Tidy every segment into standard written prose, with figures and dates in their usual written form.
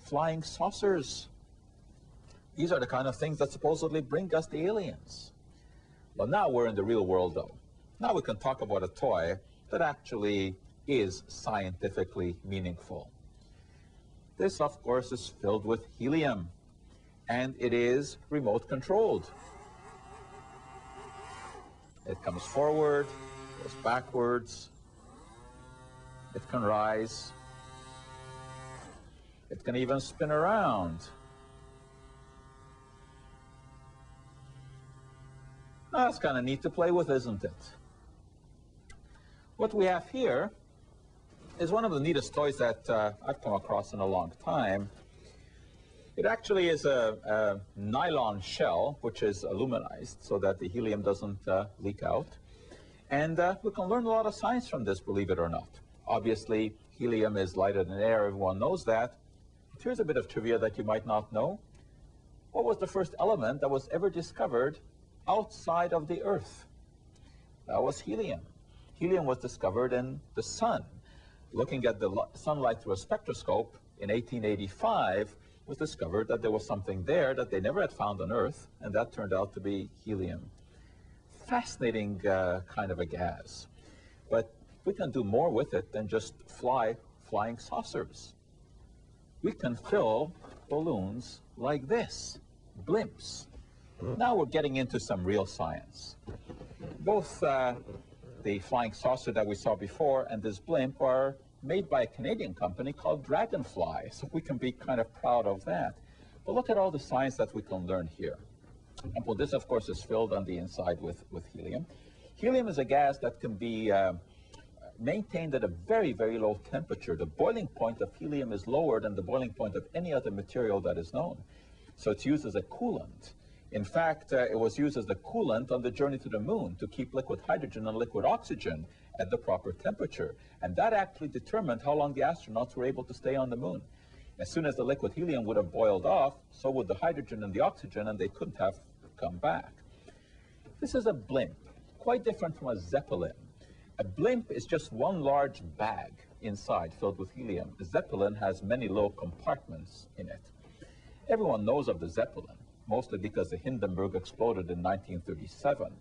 flying saucers. These are the kind of things that supposedly bring us the aliens. Well, now we're in the real world, though. Now we can talk about a toy that actually is scientifically meaningful. This, of course, is filled with helium, and it is remote controlled. It comes forward, goes backwards, it can rise, it can even spin around. Now, that's kind of neat to play with, isn't it? What we have here is one of the neatest toys that I've come across in a long time. It actually is a nylon shell, which is aluminized so that the helium doesn't leak out. And we can learn a lot of science from this, believe it or not. Obviously, helium is lighter than air, everyone knows that. But here's a bit of trivia that you might not know. What was the first element that was ever discovered outside of the Earth? That was helium. Helium was discovered in the sun. Looking at the sunlight through a spectroscope in 1885, was discovered that there was something there that they never had found on Earth, and that turned out to be helium. Fascinating kind of a gas. But we can do more with it than just flying saucers. We can fill balloons like this, blimps. Now we're getting into some real science. Both the flying saucer that we saw before and this blimp are made by a Canadian company called Dragonfly, so we can be kind of proud of that. But look at all the science that we can learn here. Well, this, of course, is filled on the inside with helium. Helium is a gas that can be maintained at a very, very low temperature. The boiling point of helium is lower than the boiling point of any other material that is known. So it's used as a coolant. In fact, it was used as the coolant on the journey to the moon to keep liquid hydrogen and liquid oxygen at the proper temperature. And that actually determined how long the astronauts were able to stay on the moon. As soon as the liquid helium would have boiled off, so would the hydrogen and the oxygen, and they couldn't have come back. This is a blimp, quite different from a Zeppelin. A blimp is just one large bag inside filled with helium. A Zeppelin has many little compartments in it. Everyone knows of the Zeppelin, mostly because the Hindenburg exploded in 1937.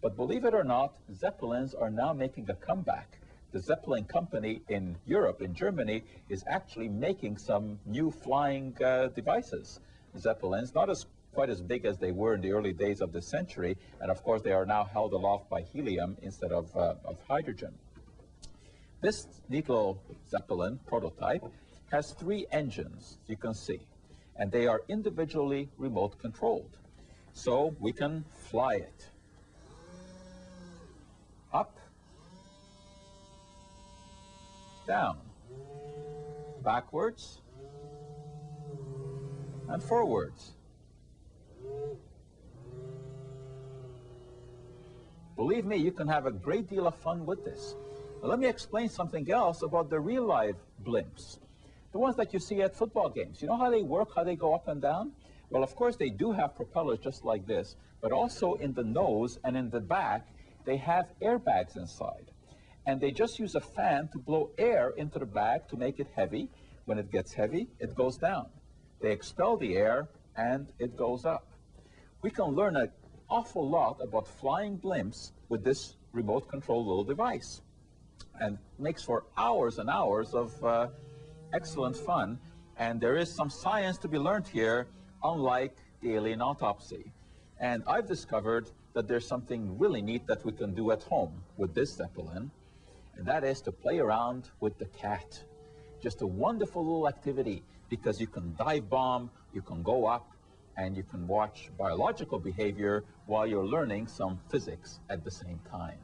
But believe it or not, Zeppelins are now making a comeback. The Zeppelin company in Europe, in Germany, is actually making some new flying devices. Zeppelins, not quite as big as they were in the early days of the century, and of course they are now held aloft by helium instead of hydrogen. This neat little Zeppelin prototype has 3 engines, you can see, and they are individually remote controlled. So we can fly it up, down, backwards, and forwards. Believe me, you can have a great deal of fun with this. Now, let me explain something else about the real live blimps. The ones that you see at football games. You know how they work, how they go up and down? Well, of course, they do have propellers just like this, but also in the nose and in the back, they have airbags inside. And they just use a fan to blow air into the bag to make it heavy. When it gets heavy, it goes down. They expel the air, and it goes up. We can learn an awful lot about flying blimps with this remote control little device. And makes for hours and hours of excellent fun. And there is some science to be learned here, unlike the alien autopsy. And I've discovered that there's something really neat that we can do at home with this Zeppelin, and that is to play around with the cat. Just a wonderful little activity, because you can dive bomb, you can go up, and you can watch biological behavior while you're learning some physics at the same time.